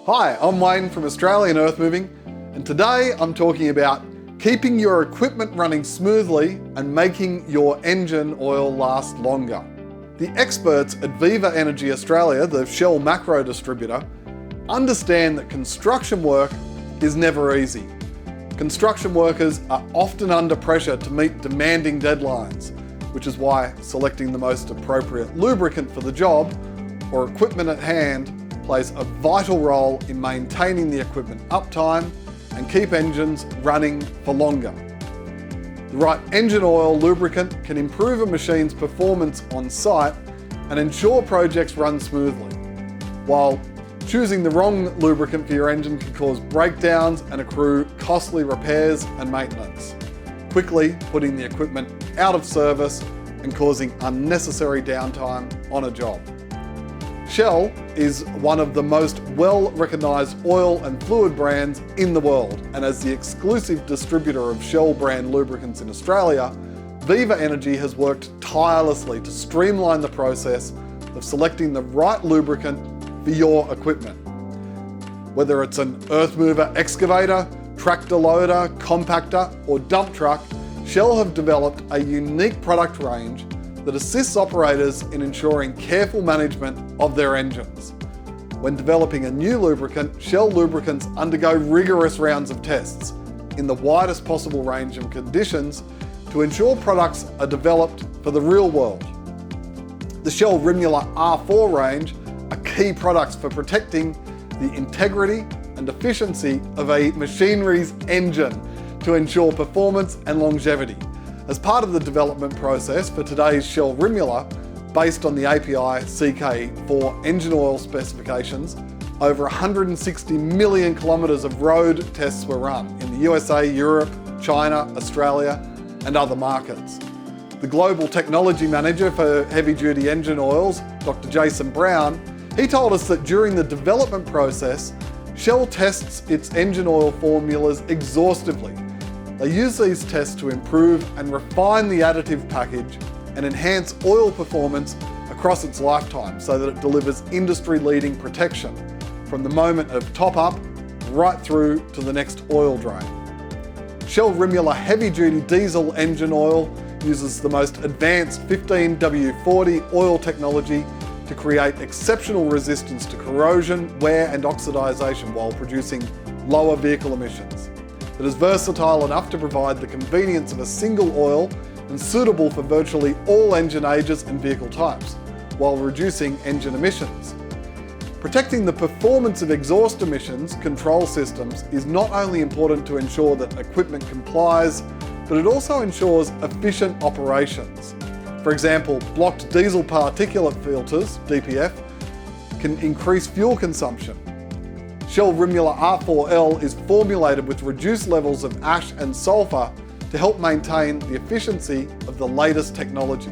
Hi, I'm Wayne from Australian Earthmoving, and today I'm talking about keeping your equipment running smoothly and making your engine oil last longer. The experts at Viva Energy Australia, the Shell macro distributor, understand that construction work is never easy. Construction workers are often under pressure to meet demanding deadlines, which is why selecting the most appropriate lubricant for the job or equipment at hand plays a vital role in maintaining the equipment uptime and keep engines running for longer. The right engine oil lubricant can improve a machine's performance on site and ensure projects run smoothly, while choosing the wrong lubricant for your engine can cause breakdowns and accrue costly repairs and maintenance, quickly putting the equipment out of service and causing unnecessary downtime on a job. Shell is one of the most well-recognised oil and fluid brands in the world, and as the exclusive distributor of Shell brand lubricants in Australia, Viva Energy has worked tirelessly to streamline the process of selecting the right lubricant for your equipment. Whether it's an earth mover excavator, tractor loader, compactor or dump truck, Shell have developed a unique product range that assists operators in ensuring careful management of their engines. When developing a new lubricant, Shell lubricants undergo rigorous rounds of tests in the widest possible range of conditions to ensure products are developed for the real world. The Shell Rimula R4 range are key products for protecting the integrity and efficiency of a machinery's engine to ensure performance and longevity. As part of the development process for today's Shell Rimula, based on the API CK4 engine oil specifications, over 160 million kilometres of road tests were run in the USA, Europe, China, Australia and other markets. The Global Technology Manager for Heavy Duty Engine Oils, Dr. Jason Brown, he told us that during the development process, Shell tests its engine oil formulas exhaustively. They use these tests to improve and refine the additive package and enhance oil performance across its lifetime so that it delivers industry-leading protection from the moment of top-up right through to the next oil drain. Shell Rimula heavy-duty diesel engine oil uses the most advanced 15W40 oil technology to create exceptional resistance to corrosion, wear and oxidisation while producing lower vehicle emissions. It is versatile enough to provide the convenience of a single oil and suitable for virtually all engine ages and vehicle types, while reducing engine emissions. Protecting the performance of exhaust emissions control systems is not only important to ensure that equipment complies, but it also ensures efficient operations. For example, blocked diesel particulate filters, DPF, can increase fuel consumption. Shell Rimula R4L is formulated with reduced levels of ash and sulphur to help maintain the efficiency of the latest technology.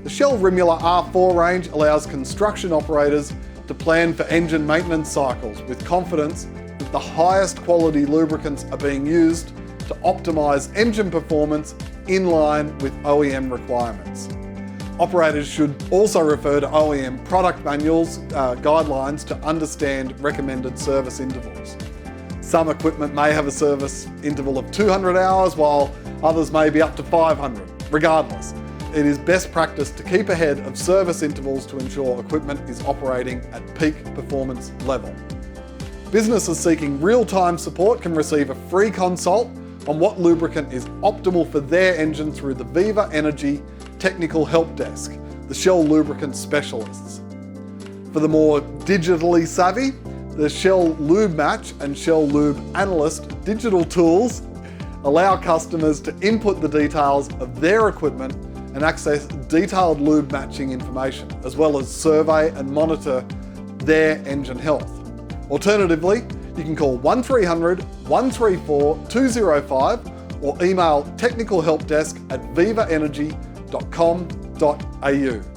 The Shell Rimula R4 range allows construction operators to plan for engine maintenance cycles with confidence that the highest quality lubricants are being used to optimise engine performance in line with OEM requirements. Operators should also refer to OEM product manuals, guidelines to understand recommended service intervals. Some equipment may have a service interval of 200 hours, while others may be up to 500. Regardless, it is best practice to keep ahead of service intervals to ensure equipment is operating at peak performance level. Businesses seeking real-time support can receive a free consult on what lubricant is optimal for their engine through the Viva Energy Technical Help Desk, the Shell lubricant specialists. For the more digitally savvy, the Shell Lube Match and Shell Lube Analyst digital tools allow customers to input the details of their equipment and access detailed lube matching information, as well as survey and monitor their engine health. Alternatively, you can call 1300 134 205 or email technicalhelpdesk@vivaenergy.com.au.